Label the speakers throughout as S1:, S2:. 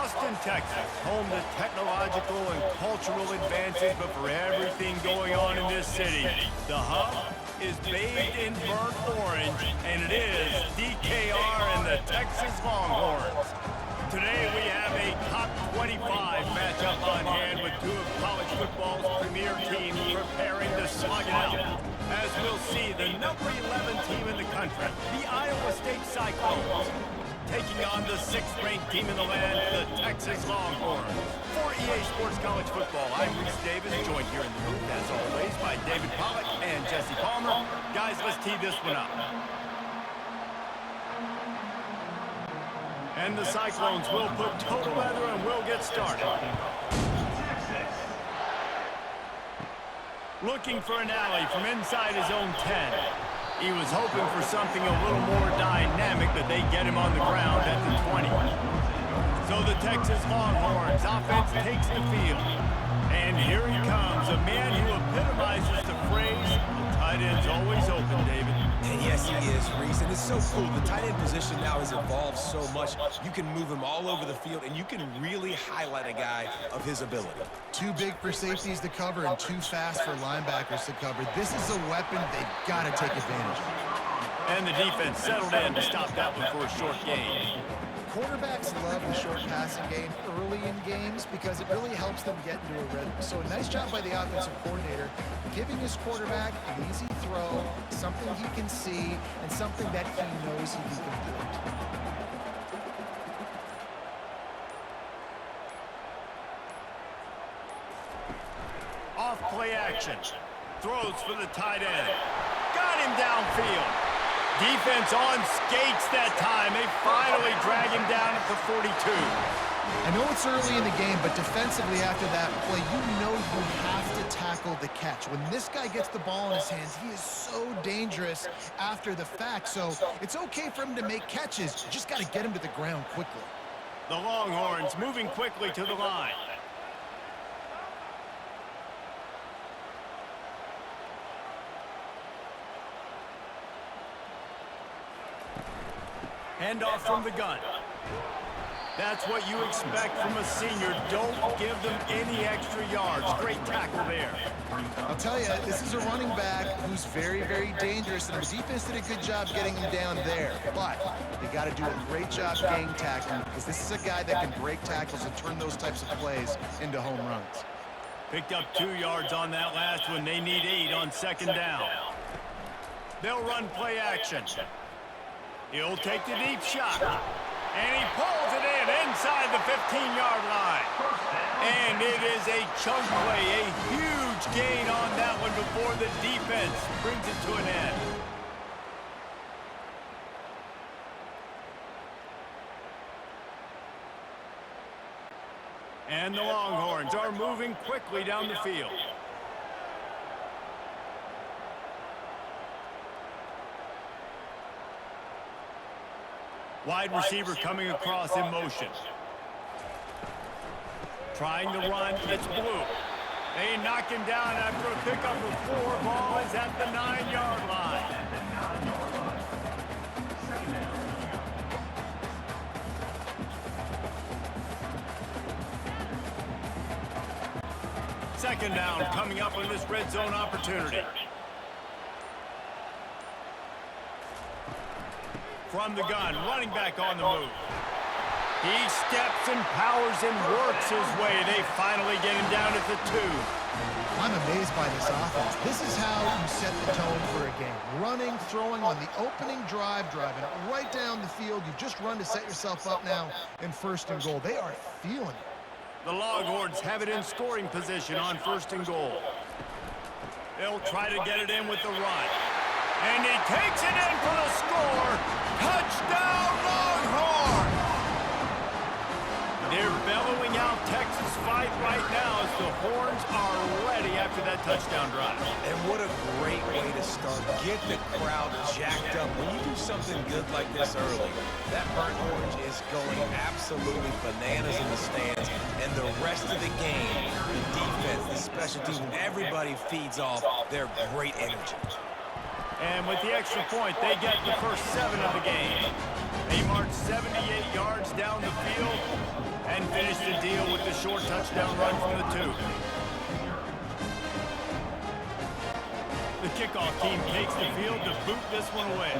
S1: Austin, Texas, home to technological and cultural advances, but for everything going on in this city, the hub is bathed in burnt orange, and it is DKR and the Texas Longhorns. Today we have a top 25 matchup on hand with two of college football's premier teams preparing to slug it out. As we'll see, the number 11 team in the country, the Iowa State Cyclones, taking on the 6th-ranked team in the land, the Texas Longhorns. For EA Sports College Football, I'm Reese Davis, joined here in the booth, as always, by David Pollack and Jesse Palmer. Guys, let's tee this one up. And the Cyclones will put total weather and we'll get started. Looking for an alley from inside his own 10. He was hoping for something a little more dynamic, but they get him on the ground at the 20. So the Texas Longhorns offense takes the field. And here he comes, a man who epitomizes the phrase, the tight end's always open, David.
S2: And yes, he is, Reese, and it's so cool. The tight end position now has evolved so much. You can move him all over the field, and you can really highlight a guy of his ability.
S3: Too big for safeties to cover and too fast for linebackers to cover. This is a weapon they've got to take advantage of.
S1: And the defense settled in to stop that one for a short gain.
S3: Quarterbacks love the short passing game early in games because it really helps them get into a rhythm. So a nice job by the offensive coordinator, giving his quarterback an easy throw, something he can see, and something that he knows he can complete.
S1: Off play action. Throws for the tight end. Got him downfield. Defense on skates that time. They finally drag him down at the 42.
S3: I know it's early in the game, but defensively after that play, you know you have to tackle the catch. When this guy gets the ball in his hands, he is so dangerous after the fact. So it's okay for him to make catches. You just got to get him to the ground quickly.
S1: The Longhorns moving quickly to the line. Handoff from the gun. That's what you expect from a senior. Don't give them any extra yards. Great tackle there.
S3: I'll tell you, this is a running back who's very, very dangerous, and the defense did a good job getting him down there. But they got to do a great job gang tackling because this is a guy that can break tackles and turn those types of plays into home runs.
S1: Picked up 2 yards on that last one. They need 8 on 2nd down. They'll run play action. He'll take the deep shot. And he pulls it in inside the 15-yard line. And it is a chunk play, a huge gain on that one before the defense brings it to an end. And the Longhorns are moving quickly down the field. Wide receiver coming across in motion. Trying to run, it's Blue. They knock him down after a pickup of 4. Ball is at the 9-yard line. Second down coming up on this red zone opportunity. From the gun, running back on the move. He steps and powers and works his way. They finally get him down at the 2.
S3: I'm amazed by this offense. This is how you set the tone for a game. Running, throwing on the opening drive, driving it right down the field. You just run to set yourself up now in 1st and goal. They are feeling it.
S1: The Longhorns have it in scoring position on 1st and goal. They'll try to get it in with the run. And he takes it in for the score. Touchdown, Longhorns! They're bellowing out Texas fight right now as the Horns are ready after that touchdown drive.
S2: And what a great way to start. Get the crowd jacked up. When you do something good like this early, that burnt orange is going absolutely bananas in the stands. And the rest of the game, the defense, the special teams, everybody feeds off their great energy.
S1: And with the extra point, they get the first 7 of the game. They march 78 yards down the field. And and finish the deal with the short touchdown run from the 2. The kickoff team takes the field to boot this one away.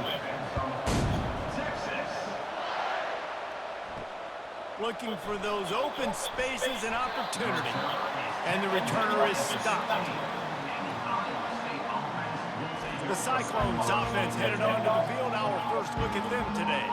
S1: Looking for those open spaces and opportunity. And the returner is stopped. The Cyclones offense headed onto the field. Our first look at them today.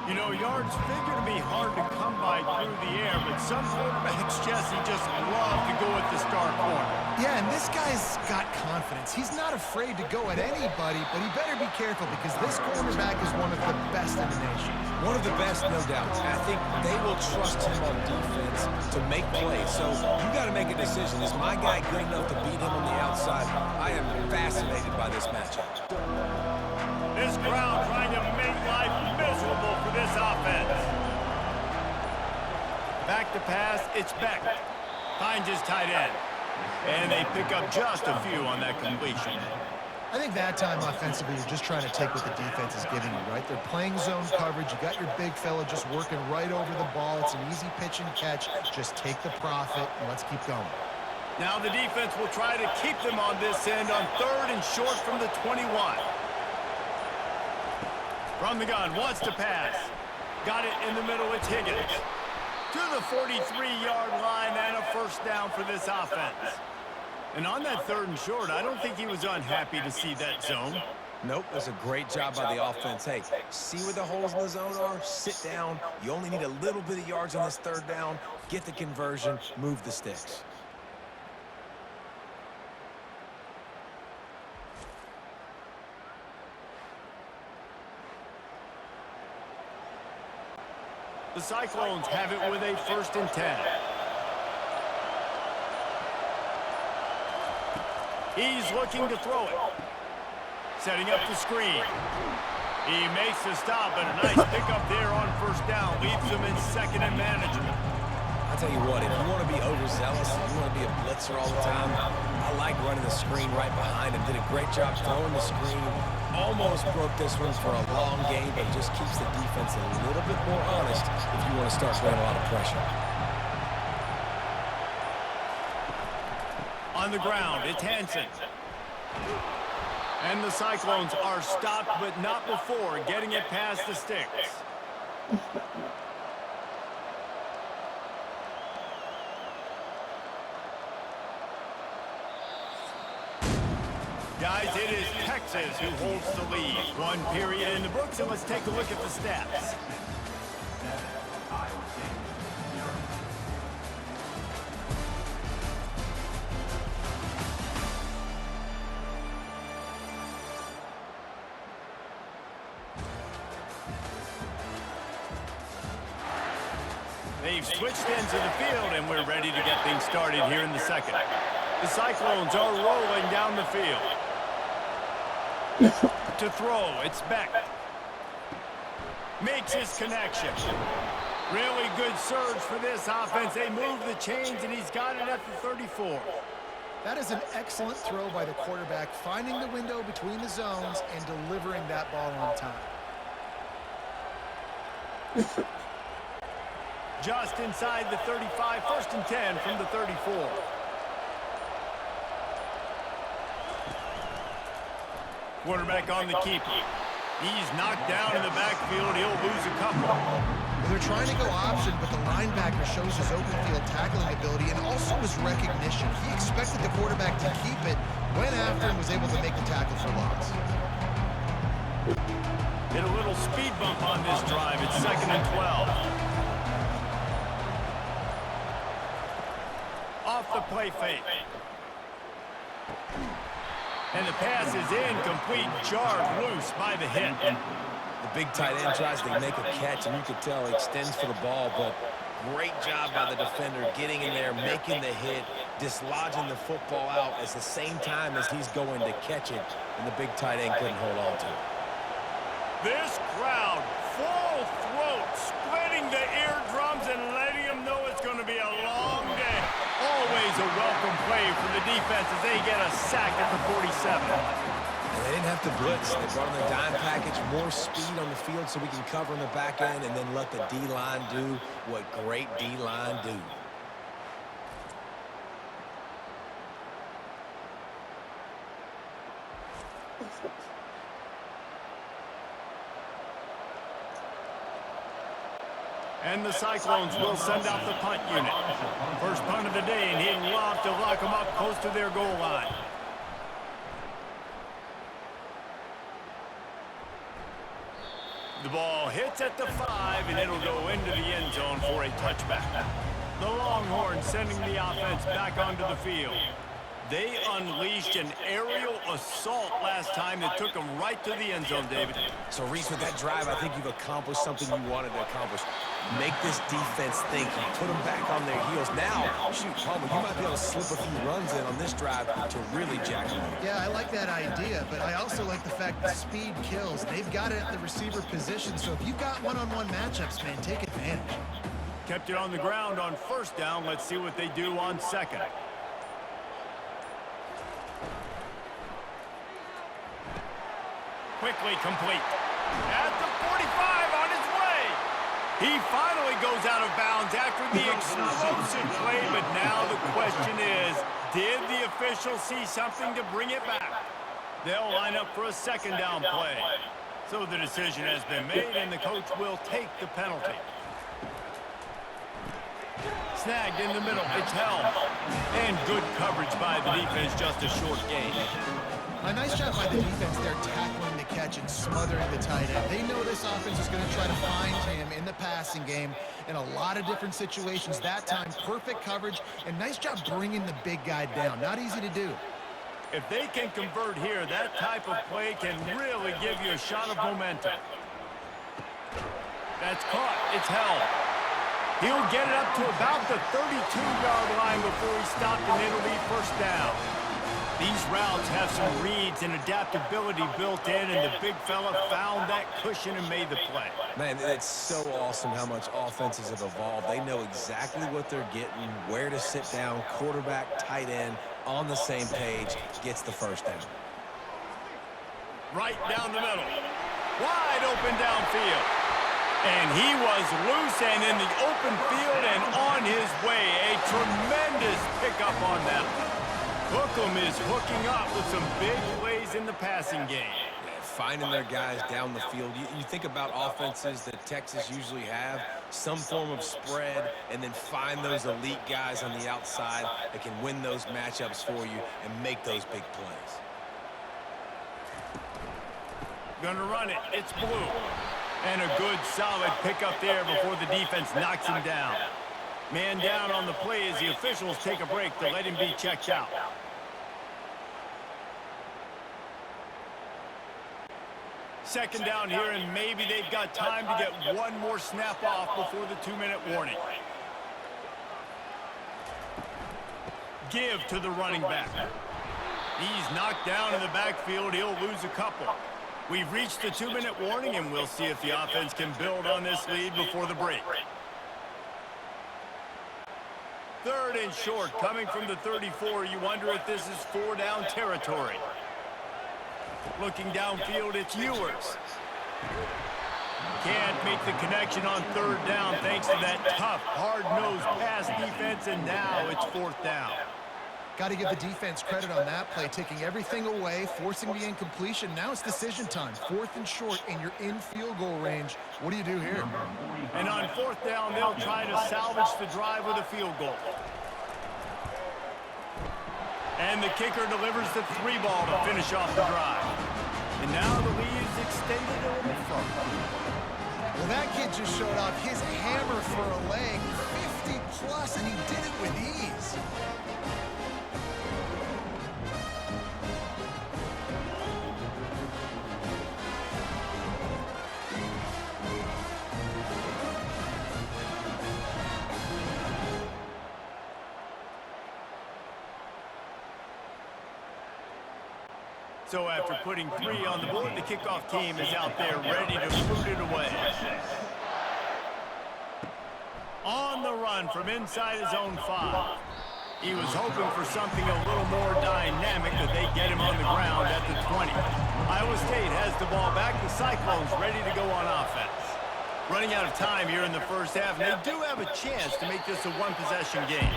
S1: You know, yards figure to be hard to come by through the air, but some quarterbacks, Jesse, just love to go at the star corner.
S3: Yeah, and this guy's got confidence. He's not afraid to go at anybody, but he better be careful because this cornerback is one of the best in the nation.
S2: One of the best, no doubt. I think they will trust him on defense to make plays. So you got to make a decision. Is my guy good enough to beat him on the outside? I am fascinated by this matchup.
S1: This crowd trying to make life miserable for this offense. Back to pass, it's Beck. Finds his tight end. And they pick up just a few on that completion.
S3: I think that time offensively, you're just trying to take what the defense is giving you, right? They're playing zone coverage. You got your big fella just working right over the ball. It's an easy pitch and catch. Just take the profit, and let's keep going.
S1: Now the defense will try to keep them on this end on 3rd and short from the 21. From the gun, wants to pass. Got it in the middle, it's Higgins. To the 43-yard line and a first down for this offense. And on that 3rd and short, I don't think he was unhappy to see that zone.
S2: Nope, that's a great job by the offense. Hey, see where the holes in the zone are? Sit down. You only need a little bit of yards on this 3rd down. Get the conversion, move the sticks.
S1: The Cyclones have it with a 1st and 10. He's looking to throw it. Setting up the screen. He makes the stop, and a nice pickup there on 1st down. Leaves them in 2nd and manageable.
S2: I'll tell you what, if you want to be overzealous, if you want to be a blitzer all the time, I like running the screen right behind him. Did a great job throwing the screen. Almost broke this one for a long game, but just keeps the defense a little bit more honest if you want to start throwing a lot of pressure.
S1: On the ground, it's Hansen. And the Cyclones are stopped, but not before getting it past the sticks. Guys, it is Texas who holds the lead. 1 period in the books, and let's take a look at the stats. They've switched into the field, and we're ready to get things started here in the 2nd. The Cyclones are rolling down the field. To throw, it's Beck. Makes his connection. Really good surge for this offense. They move the chains, and he's got it at the 34.
S3: That is an excellent throw by the quarterback, finding the window between the zones and delivering that ball on time.
S1: Just inside the 35, 1st and 10 from the 34. Quarterback on the keeper. He's knocked down in the backfield. He'll lose a couple.
S3: Well, they're trying to go option, but the linebacker shows his open field tackling ability and also his recognition. He expected the quarterback to keep it, went after and was able to make the tackle for loss.
S1: Hit a little speed bump on this drive. It's 2nd and 12. Off the play fake. And the pass is incomplete, jarred loose by the hit.
S2: The big tight end tries to make a catch, and you can tell he extends for the ball, but great job by the defender getting in there, making the hit, dislodging the football out at the same time as he's going to catch it, and the big tight end couldn't hold on to it.
S1: This crowd, full throat, splitting the eardrums and letting them know it's going to be a long day. Always a welcome play for the defense as they get a sack at the 47.
S2: And they didn't have to blitz. They brought in the dime package, more speed on the field so we can cover in the back end and then let the D-line do what great D-line do.
S1: And the Cyclones will send out the punt unit. First punt of the day, and he'd love to lock them up close to their goal line. The ball hits at the 5, and it'll go into the end zone for a touchback. The Longhorns sending the offense back onto the field. They unleashed an aerial assault last time that took them right to the end zone, David.
S2: So, Reese, with that drive, I think you've accomplished something you wanted to accomplish. Make this defense think. You put them back on their heels. Now, shoot, Palmer, you might be able to slip a few runs in on this drive to really jack them up.
S3: Yeah, I like that idea, but I also like the fact that speed kills. They've got it at the receiver position, so if you've got one-on-one matchups, man, take advantage.
S1: Kept it on the ground on first down. Let's see what they do on second. Quickly complete. At the 45 on his way. He finally goes out of bounds after the explosive play, but now the question is, did the official see something to bring it back? They'll line up for a second down play. So the decision has been made, and the coach will take the penalty. Snagged in the middle. It's held. And good coverage by the defense, just a short gain.
S3: A nice job by the defense there tackling the catch and smothering the tight end. They know this offense is going to try to find him in the passing game in a lot of different situations. That time, perfect coverage, and nice job bringing the big guy down. Not easy to do.
S1: If they can convert here, that type of play can really give you a shot of momentum. That's caught. It's held. He'll get it up to about the 32-yard line before he stopped, and it'll be first down. These routes have some reads and adaptability built in, and the big fella found that cushion and made the play.
S2: Man, it's so awesome how much offenses have evolved. They know exactly what they're getting, where to sit down, quarterback, tight end, on the same page, gets the first down.
S1: Right down the middle. Wide open downfield. And he was loose and in the open field and on his way. A tremendous pickup on that one. Hookem is hooking up with some big plays in the passing game.
S2: Yeah, finding their guys down the field. You think about offenses that Texas usually have, some form of spread, and then find those elite guys on the outside that can win those matchups for you and make those big plays.
S1: Gonna run it. It's Blue. And a good, solid pickup there before the defense knocks him down. Man down on the play as the officials take a break to let him be checked out. Second down here, and maybe they've got time to get one more snap off before the 2-minute warning. Give to the running back. He's knocked down in the backfield. He'll lose a couple. We've reached the 2-minute warning, and we'll see if the offense can build on this lead before the break. Third and short, coming from the 34. You wonder if this is 4-down territory. Looking downfield, it's Ewers. Can't make the connection on third down thanks to that tough, hard-nosed pass defense, and now it's fourth down.
S3: Got to give the defense credit on that play, taking everything away, forcing the incompletion. Now it's decision time. Fourth and short, and you're in field goal range. What do you do here?
S1: And on fourth down, they'll try to salvage the drive with a field goal. And the kicker delivers the 3-ball to finish off the drive. And now the lead is extended a little further.
S3: Well, that kid just showed off his hammer for a leg, 50+, and he did it with ease.
S1: So after putting 3 on the board, the kickoff team is out there ready to boot it away. On the run from inside his own 5. He was hoping for something a little more dynamic, that they get him on the ground at the 20. Iowa State has the ball back. The Cyclones ready to go on offense. Running out of time here in the first half, and they do have a chance to make this a one-possession game.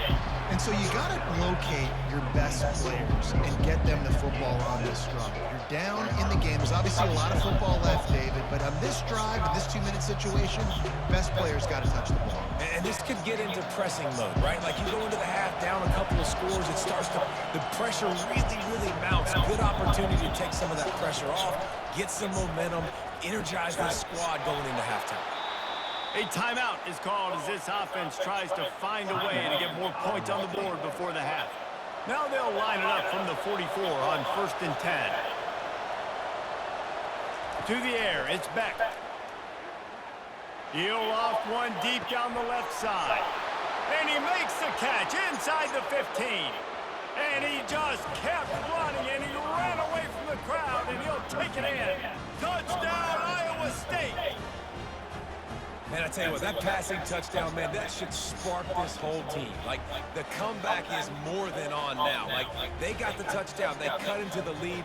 S3: And so you got to locate your best players and get them the football on this drive. You're down in the game. There's obviously a lot of football left, David, but on this drive, in this 2-minute situation, best players got to touch the ball.
S2: And this could get into pressing mode, right? Like you go into the half down a couple of scores, it starts to, the pressure really mounts. Good opportunity to take some of that pressure off, get some momentum, energize this squad going into halftime.
S1: A timeout is called as this offense tries to find a way to get more points on the board before the half. Now they'll line it up from the 44 on 1st and 10. To the air, it's Beck. He'll loft one deep down the left side. And he makes the catch inside the 15. And he just kept running, and he ran away from the crowd, and he'll take it in. Touchdown, Iowa State!
S2: Man, I tell you what, that passing touchdown, man, that should spark this whole team. Like, the comeback is more than on now. Like, they got the touchdown. They cut into the lead.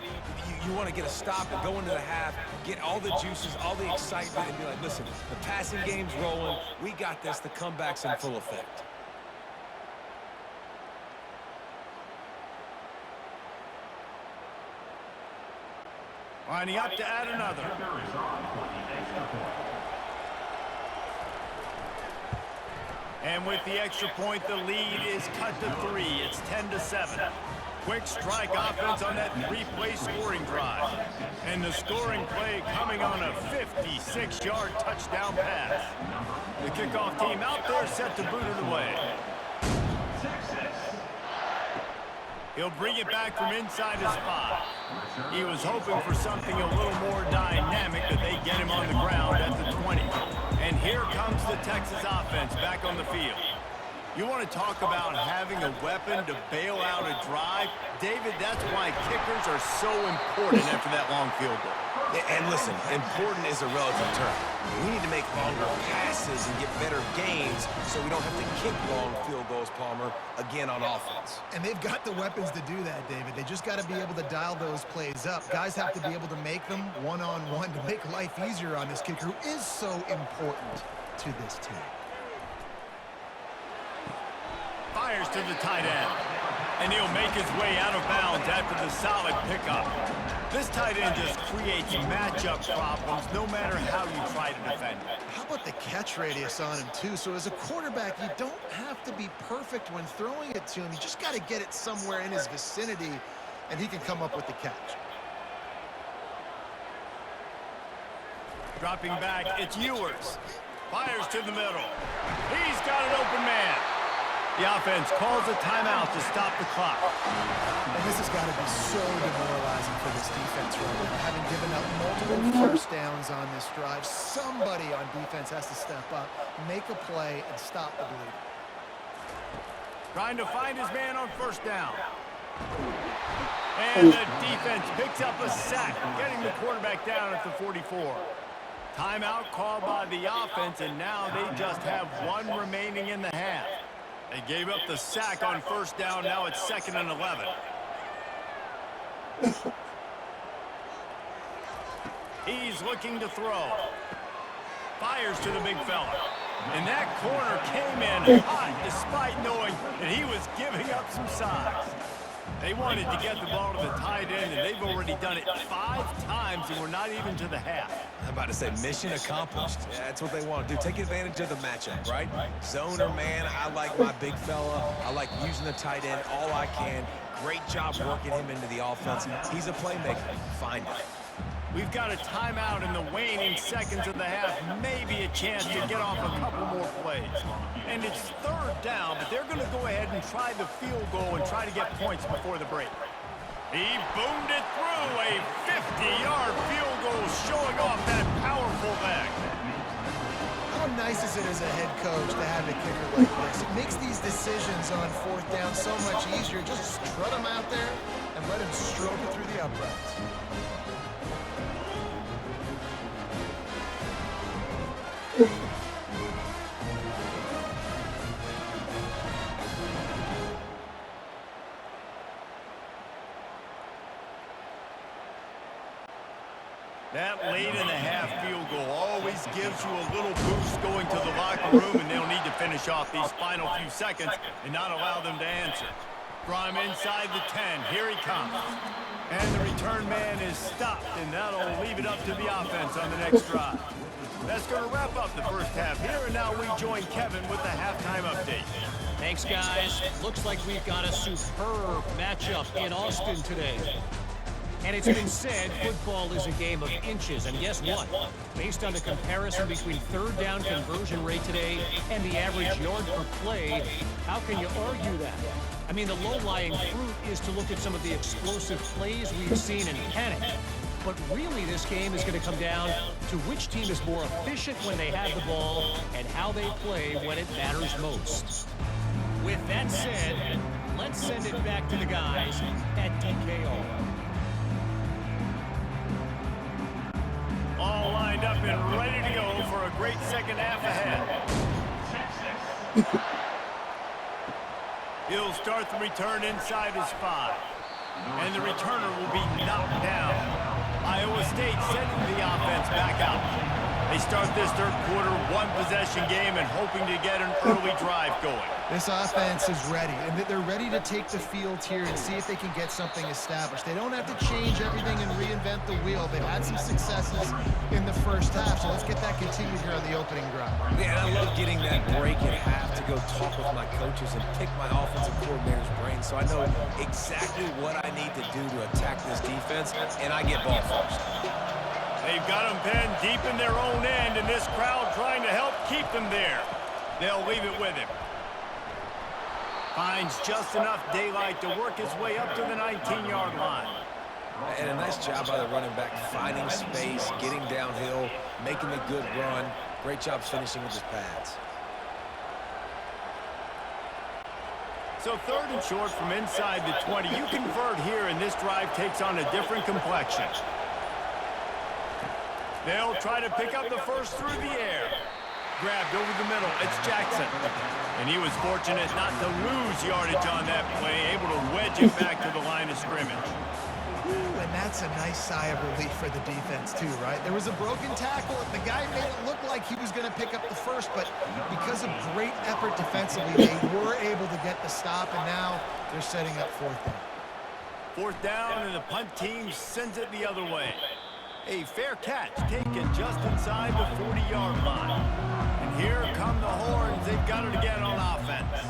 S2: You want to get a stop and go into the half, get all the juices, all the excitement, and be like, listen, the passing game's rolling. We got this. The comeback's in full effect.
S1: Lining up to add another. And with the extra point, the lead is cut to 3. It's 10-7. Quick strike offense on that 3-play scoring drive. And the scoring play coming on a 56-yard touchdown pass. The kickoff team out there set to boot it away. He'll bring it back from inside his spot. He was hoping for something a little more dynamic, that they get him on the ground at the 20. And here comes the Texas offense back on the field. You want to talk about having a weapon to bail out a drive? David, that's why kickers are so important after that long field goal.
S2: And listen, important is a relative term. We need to make longer passes and get better gains so we don't have to kick long field goals, Palmer, again on offense.
S3: And they've got the weapons to do that, David. They just got to be able to dial those plays up. Guys have to be able to make them one-on-one to make life easier on this kicker, who is so important to this team.
S1: Fires to the tight end. And he'll make his way out of bounds after the solid pickup. This tight end just creates matchup problems no matter how you try to defend it.
S3: How about the catch radius on him, too? So as a quarterback, you don't have to be perfect when throwing it to him. You just got to get it somewhere in his vicinity, and he can come up with the catch.
S1: Dropping back, it's Ewers. Fires to the middle. He's got an open man. The offense calls a timeout to stop the clock.
S3: And this has got to be so demoralizing for this defense right now. Having given up multiple first downs on this drive, somebody on defense has to step up, make a play, and stop the bleeding.
S1: Trying to find his man on first down. And the defense picks up a sack, getting the quarterback down at the 44. Timeout called by the offense, and now they just have one remaining in the half. They gave up the sack on first down. Now it's 2nd and 11. He's looking to throw. Fires to the big fella. And that corner came in hot despite knowing that he was giving up some size. They wanted to get the ball to the tight end, and they've already done it 5 times, and we're not even to the half.
S2: I'm about to say mission accomplished. Yeah, that's what they want to do. Take advantage of the matchup, right? Zone or man, I like my big fella. I like using the tight end all I can. Great job working him into the offense. He's a playmaker. Find it.
S1: We've got a timeout in the waning seconds of the half. Maybe a chance to get off a couple more plays. And it's 3rd down, but they're going to go ahead and try the field goal and try to get points before the break. He boomed it through a 50-yard field goal, showing off that powerful leg.
S3: How nice is it as a head coach to have a kicker like this? It makes these decisions on 4th down so much easier. Just strut him out there and let him stroke it through the uprights.
S1: this gives you a little boost going to the locker room, and they'll need to finish off these final few seconds and not allow them to answer. Draw him inside the 10. Here he comes. And the return man is stopped, and that'll leave it up to the offense on the next drive. That's going to wrap up the first half here, and now we join Kevin with the halftime update.
S4: Thanks, guys. Looks like we've got a superb matchup in Austin today. And it's been said football is a game of inches. And guess what? Based on the comparison between third down conversion rate today and the average yard per play, how can you argue that? I mean, the low-lying fruit is to look at some of the explosive plays we've seen and panic. But really, this game is going to come down to which team is more efficient when they have the ball and how they play when it matters most. With that said, let's send it back to the guys at DKO.
S1: All lined up and ready to go for a great second half ahead. He'll start the return inside his 5. And the returner will be knocked down. Iowa State sending the offense back out. They start this third quarter one-possession game and hoping to get an early drive going.
S3: This offense is ready, and they're ready to take the field here and see if they can get something established. They don't have to change everything and reinvent the wheel. They've had some successes in the first half, so let's get that continued here on the opening drive.
S2: Man, I love getting that break at half to go talk with my coaches and pick my offensive coordinator's brain so I know exactly what I need to do to attack this defense, and I get ball first.
S1: They've got them pinned deep in their own end, and this crowd trying to help keep them there. They'll leave it with him. Finds just enough daylight to work his way up to the 19-yard line.
S2: And a nice job by the running back, finding space, getting downhill, making a good run. Great job finishing with his pads.
S1: So third and short from inside the 20. You convert here, and this drive takes on a different complexion. They'll try to pick up the first through the air. Grabbed over the middle. It's Jackson. And he was fortunate not to lose yardage on that play, able to wedge it back to the line of scrimmage.
S3: Ooh, and that's a nice sigh of relief for the defense too, right? There was a broken tackle. The guy made it look like he was going to pick up the first, but because of great effort defensively, they were able to get the stop, and now they're setting up fourth down.
S1: Fourth down, and the punt team sends it the other way. A fair catch taken just inside the 40-yard line. And here come the horns. They've got it again on offense.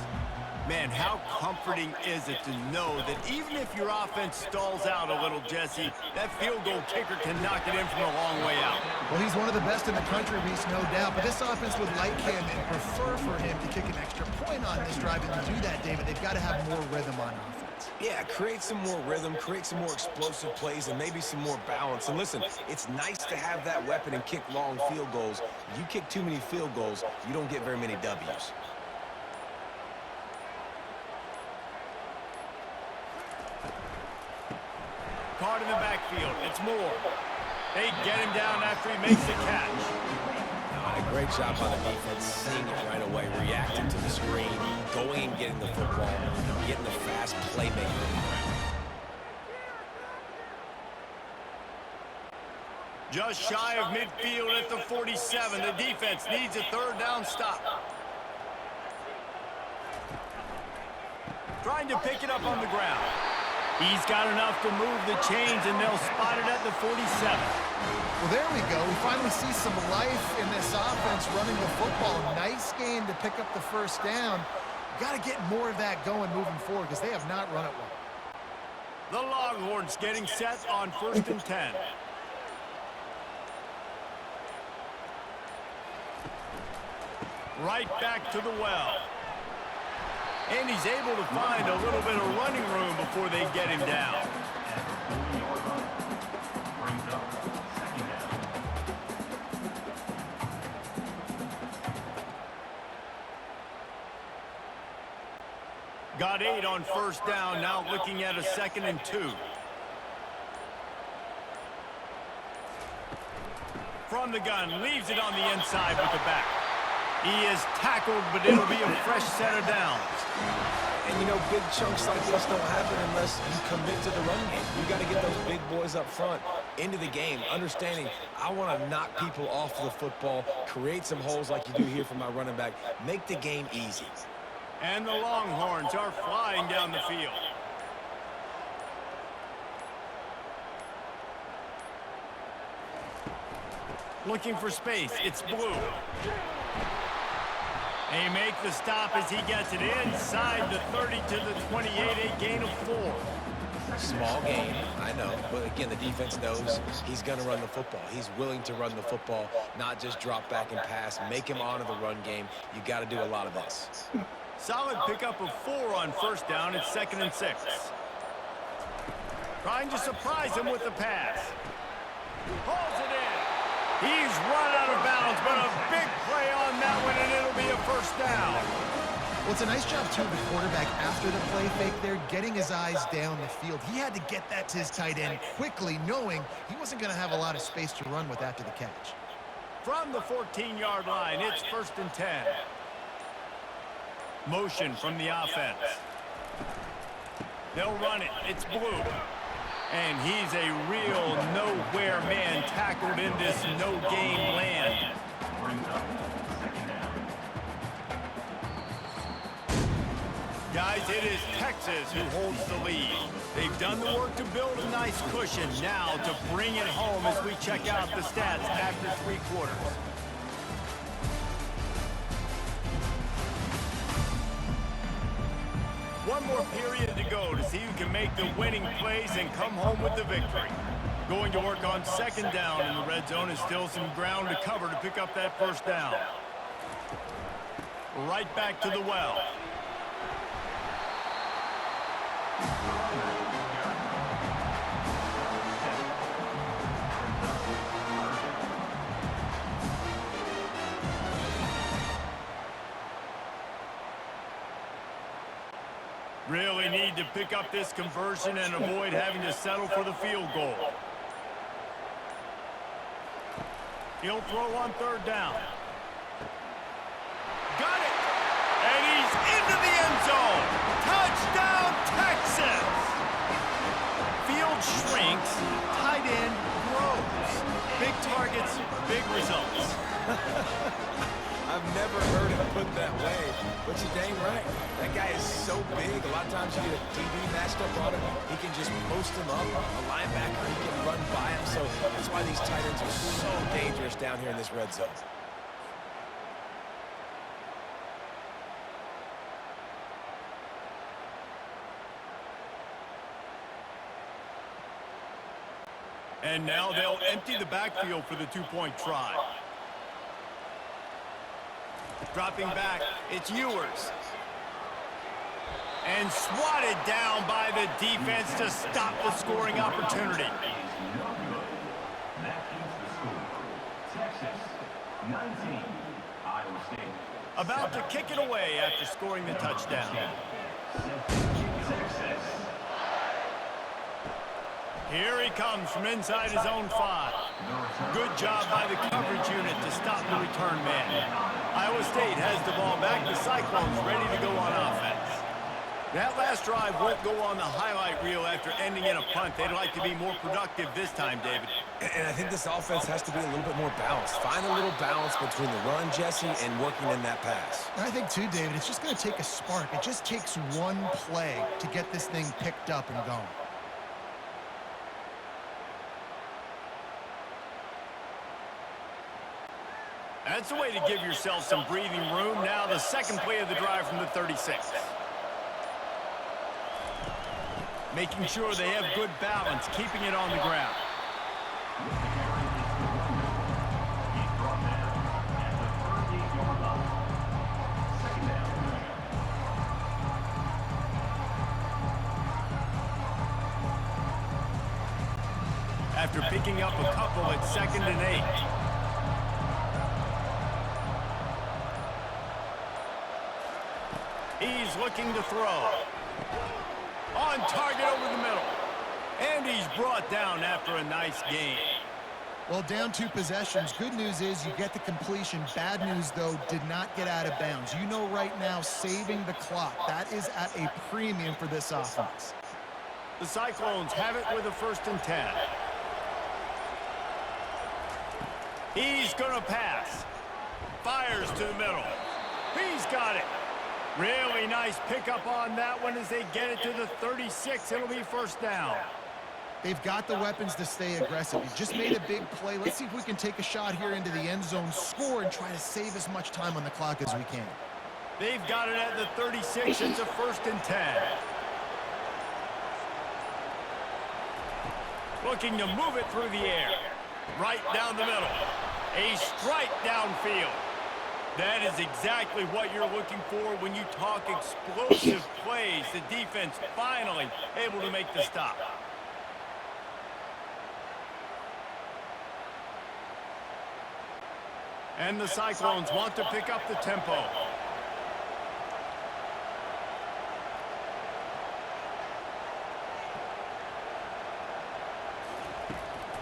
S1: Man, how comforting is it to know that even if your offense stalls out a little, Jesse, that field goal kicker can knock it in from a long way out.
S3: Well, he's one of the best in the country, Reese, no doubt. But this offense would like him and prefer for him to kick an extra point on this drive. And to do that, David, they've got to have more rhythm on offense.
S2: Yeah, create some more rhythm, create some more explosive plays, and maybe some more balance. And listen, it's nice to have that weapon and kick long field goals. If you kick too many field goals, you don't get very many W's.
S1: Caught in the backfield. It's Moore. They get him down after he makes the catch.
S2: A great job by the defense, seeing it right away, reacting to the screen, going and getting the football, and getting the fast playmaker.
S1: Just shy of midfield at the 47. The defense needs a third down stop. Trying to pick it up on the ground. He's got enough to move the chains, and they'll spot it at the 47.
S3: Well, there we go. We finally see some life in this offense running the football. Nice game to pick up the first down. Got to get more of that going moving forward because they have not run it well.
S1: The Longhorns getting set on 1st and 10. Right back to the well. And he's able to find a little bit of running room before they get him down. Got 8 on first down, now looking at a 2nd and 2. From the gun, leaves it on the inside with the back. He is tackled, but it'll be a fresh set of downs.
S2: And, you know, big chunks like this don't happen unless you commit to the run game. You got to get those big boys up front. into the game, understanding I want to knock people off the football, create some holes like you do here for my running back, make the game easy.
S1: And the Longhorns are flying down the field. Looking for space. It's Blue. They make the stop as he gets it inside the 30 to the 28, a gain of 4.
S2: Small game, I know, but again, the defense knows he's going to run the football. He's willing to run the football, not just drop back and pass, make him honor the run game. You got to do a lot of this.
S1: Solid pickup of 4 on first down. It's 2nd and 6. Trying to surprise him with the pass. Pulls it in. He's run out of bounds, but a big play on that one, and it'll be a first down.
S3: Well, it's a nice job, too, of the quarterback after the play fake there, getting his eyes down the field. He had to get that to his tight end quickly, knowing he wasn't going to have a lot of space to run with after the catch.
S1: From the 14-yard line, it's 1st and 10. Motion from the offense. They'll run it. It's Blue. And he's a real nowhere man tackled in this no-game land. Guys, it is Texas who holds the lead. They've done the work to build a nice cushion. Now to bring it home as we check out the stats after 3 quarters. One more period to go to see who can make the winning plays and come home with the victory. Going to work on 2nd down in the red zone is still some ground to cover to pick up that first down. Right back to the well. Really need to pick up this conversion and avoid having to settle for the field goal. He'll throw on 3rd down. Got it! And he's into the end zone! Touchdown, Texas! Field shrinks, tight end grows. Big targets, big results.
S2: I've never heard it put that way, but you're dang right. That guy is so big. A lot of times you get a DB matched up on him. He can just post him up. A linebacker, he can run by him. So that's why these tight ends are so dangerous down here in this red zone.
S1: And now they'll empty the backfield for the 2-point try. Dropping back, it's Ewers. And swatted down by the defense to stop the scoring opportunity. About to kick it away after scoring the touchdown. Here he comes from inside his own 5. Good job by the coverage unit to stop the return man. Iowa State has the ball back. The Cyclones ready to go on offense. That last drive won't go on the highlight reel after ending in a punt. They'd like to be more productive this time, David.
S2: And I think this offense has to be a little bit more balanced. Find a little balance between the run, Jesse, and working in that pass.
S3: I think, too, David, it's just going to take a spark. It just takes one play to get this thing picked up and going.
S1: That's the way to give yourself some breathing room. Now the second play of the drive from the 36. Making sure they have good balance, keeping it on the ground. After picking up a couple at 2nd and 8. He's looking to throw. On target over the middle. And he's brought down after a nice gain.
S3: Well, down 2 possessions. Good news is you get the completion. Bad news, though, did not get out of bounds. You know right now, saving the clock. That is at a premium for this offense.
S1: The Cyclones have it with a 1st and 10. He's going to pass. Fires to the middle. He's got it. Really nice pickup on that one as they get it to the 36. It'll be first down.
S3: They've got the weapons to stay aggressive. He just made a big play. Let's see if we can take a shot here into the end zone, score, and try to save as much time on the clock as we can.
S1: They've got it at the 36. It's a 1st and 10. Looking to move it through the air. Right down the middle. A strike downfield. That is exactly what you're looking for when you talk explosive plays. The defense finally able to make the stop. And the Cyclones want to pick up the tempo.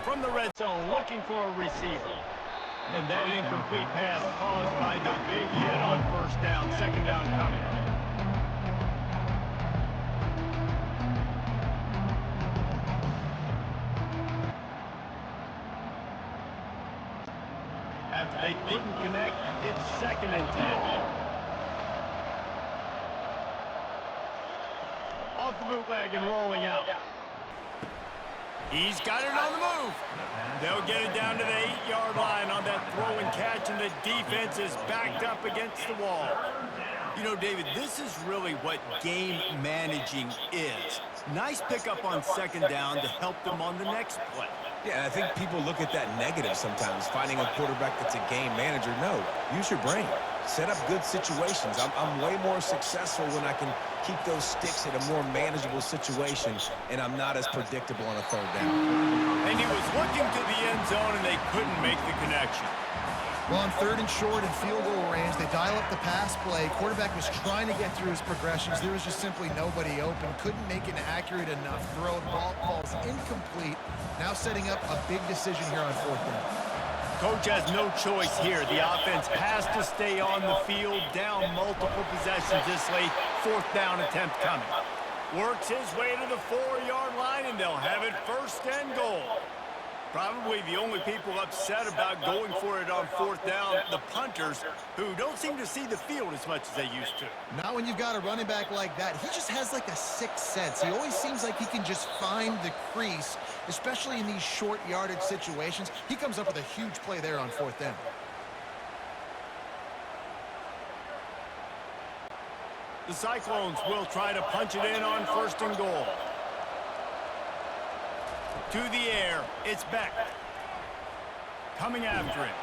S1: From the red zone, looking for a receiver. And that incomplete pass caused by the big hit on 1st down. 2nd down coming. After they couldn't connect, it's 2nd and 10. Off the bootleg and rolling out. He's got it on the move. They'll get it down to the 8-yard line on that throw and catch, and the defense is backed up against the wall. You know, David, this is really what game managing is. Nice pickup on 2nd down to help them on the next play.
S2: Yeah, I think people look at that negative sometimes, finding a quarterback that's a game manager. No, use your brain. Set up good situations. I'm way more successful when I can keep those sticks in a more manageable situation, and I'm not as predictable on a 3rd down.
S1: And he was looking to the end zone, and they couldn't make the connection.
S3: Well, on 3rd and short and field goal range, they dial up the pass play. Quarterback was trying to get through his progressions. There was just simply nobody open. Couldn't make an accurate enough throw. Ball falls incomplete. Now setting up a big decision here on 4th down.
S1: Coach has no choice here. The offense has to stay on the field, down multiple possessions this late. 4th down attempt coming. Works his way to the 4-yard line, and they'll have it 1st and goal. Probably the only people upset about going for it on 4th down, the punters, who don't seem to see the field as much as they used to.
S3: Not when you've got a running back like that. He just has like a sixth sense. He always seems like he can just find the crease, especially in these short yardage situations. He comes up with a huge play there on 4th down.
S1: The Cyclones will try to punch it in on 1st and goal. To the air, it's Beck. Coming after him.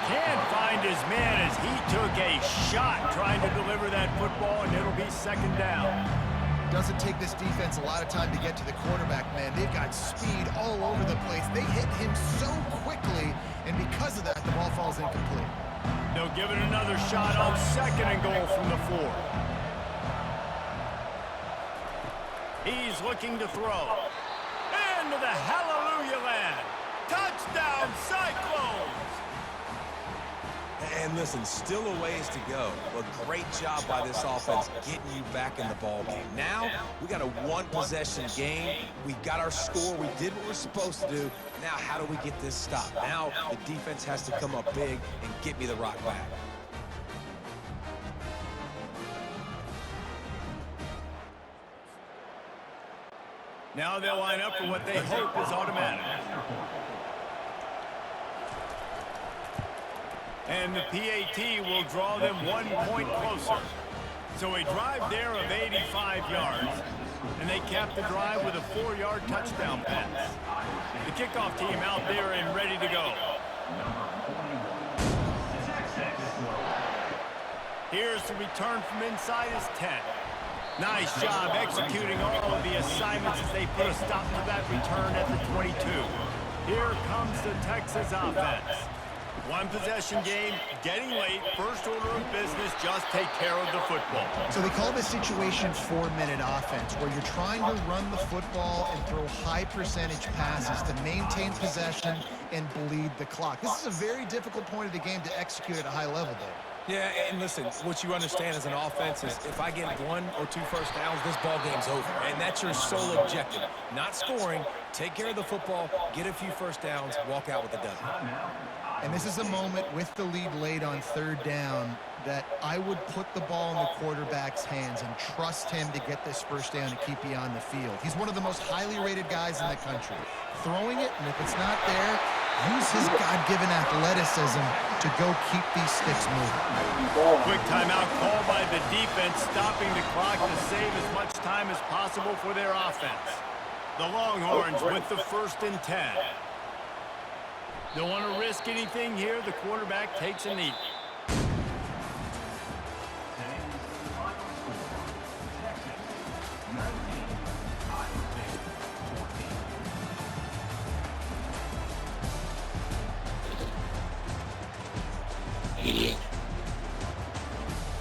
S1: Can't find his man as he took a shot trying to deliver that football, and it'll be 2nd down.
S3: Doesn't take this defense a lot of time to get to the quarterback, man. They've got speed all over the place. They hit him so quickly, and because of that, the ball falls incomplete.
S1: They'll give it another shot on 2nd and goal from the 4. He's looking to throw. Into the hallelujah land. Touchdown, Cyclones!
S2: And listen, still a ways to go. A great job by this offense getting you back in the ball game. Now, we got a 1-possession game. We got our score. We did what we're supposed to do. Now, how do we get this stopped? Now, the defense has to come up big and get me the rock back.
S1: Now they'll line up for what they hope is automatic. And the PAT will draw them 1 point closer. So a drive there of 85 yards. And they cap the drive with a 4-yard touchdown pass. The kickoff team out there and ready to go. Here's the return from inside his 10. Nice job executing all of the assignments as they put a stop to that return at the 22. Here comes the Texas offense. 1-possession game, getting late, first order of business, just take care of the football.
S3: So they call this situation 4-minute offense, where you're trying to run the football and throw high percentage passes to maintain possession and bleed the clock. This is a very difficult point of the game to execute at a high level, though.
S2: Yeah, and listen, what you understand as an offense is if I get 1 or 2 first downs, this ball game's over. And that's your sole objective. Not scoring, take care of the football, get a few first downs, walk out with a W.
S3: And this is a moment with the lead late on 3rd down that I would put the ball in the quarterback's hands and trust him to get this first down to keep you on the field. He's one of the most highly rated guys in the country. Throwing it, and if it's not there, use his God-given athleticism to go keep these sticks moving.
S1: Quick timeout called by the defense, stopping the clock to save as much time as possible for their offense. The Longhorns with the 1st and 10. Don't want to risk anything here. The quarterback takes a knee.